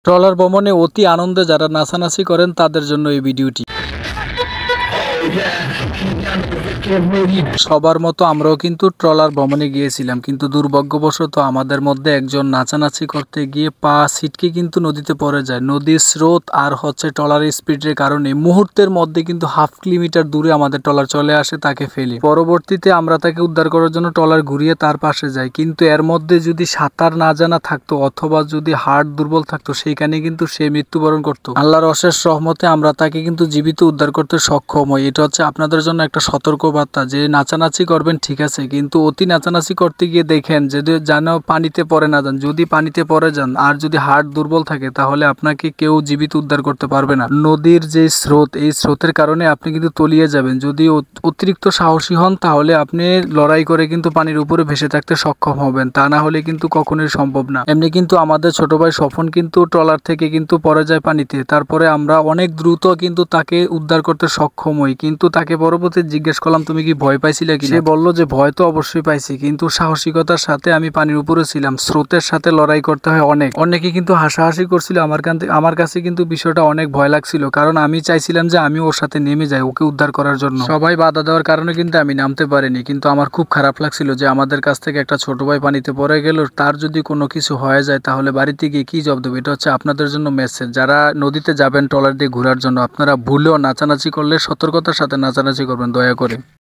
Trawler ভ্রমণে অতি আনন্দে যারা নাচানাচি করেন তাদের জন্য এই ভিডিওটি। সবার মতো আমরাও কিন্তু ট্রলার ভ্রমণে গিয়েছিলাম, কিন্তু দুর্ভাগ্যবশত আমাদের মধ্যে একজন নাচানাচি করতে গিয়ে পা ছিটকে কিন্তু নদীতে পড়ে যায়। নদীর স্রোত আর ট্রলারের স্পিডের কারণে মুহূর্তের মধ্যে কিন্তু হাফ কিলোমিটার দূরে আমাদের ট্রলার চলে আসে তাকে ফেলে। পরবর্তীতে আমরা তাকে উদ্ধার করার জন্য ট্রলার ঘুরিয়ে তার পাশে যাই, কিন্তু এর মধ্যে যদি সাঁতার না জানা থাকতো অথবা যদি হার্ট দুর্বল থাকতো সেইখানে কিন্তু সে মৃত্যুবরণ করতো। আল্লাহর অশেষ রহমতে আমরা তাকে কিন্তু জীবিত উদ্ধার করতে সক্ষম হই। এটা হচ্ছে আপনাদের জন্য একটা সতর্কবার্তা যে নাচানাচি করবেন ঠিক আছে, কিন্তু অতি নাচানাচি করতে গিয়ে দেখেন যদি যেন পানিতে পড়ে না যান। যদি পানিতে পড়ে যান আর যদি হার্ট দুর্বল থাকে তাহলে আপনাকে কেউ জীবিত উদ্ধার করতে পারবে না। নদীর যে স্রোত, এই স্রোতের কারণে আপনি কিন্তু তলিয়ে যাবেন। যদি অতিরিক্ত সাহসী হন তাহলে আপনি লড়াই করে কিন্তু পানির উপরে ভেসে থাকতে সক্ষম হবেন, তা না হলে কিন্তু কখনোই সম্ভব না। এমনি কিন্তু আমাদের ছোট ভাই স্বপন কিন্তু ট্রলার থেকে কিন্তু পড়ে যায় পানিতে, তারপরে আমরা অনেক দ্রুত কিন্তু তাকে উদ্ধার করতে সক্ষম হই। কিন্তু তাকে পরবর্তী জিজ্ঞেস করলাম তুমি কি ভয় পাইছিলে কি? সে বলল যে ভয় তো অবশ্যই পাইছি, কিন্তু সাহসিকতার সাথে আমি পানির উপরে ছিলাম। স্রোতের সাথে লড়াই করতে হয় অনেকে কিন্তু হাসাহাসি করছিল আমার কাছে কিন্তু বিষয়টা অনেক ভয় লাগছিল, কারণ আমি চাইছিলাম যে আমি ওর সাথে নেমে যাই ওকে উদ্ধার করার জন্য। সবাই বাধা দেওয়ার কারণে কিন্তু আমি নামতে পারিনি, কিন্তু আমার খুব খারাপ লাগছিল যে আমাদের কাছ থেকে একটা ছোট ভাই পানিতে পড়ে গেল। তার যদি কোনো কিছু হয়ে যায় তাহলে বাড়িতে গিয়ে কি জবাব দেবো? এটা হচ্ছে আপনাদের জন্য মেসেজ। যারা নদীতে যাবেন ট্রলার দিয়ে ঘোরার জন্য, আপনারা ভুলেও নাচানাচি করলে সতর্কতার সাথে নাচানাচি করবেন দয়া করে।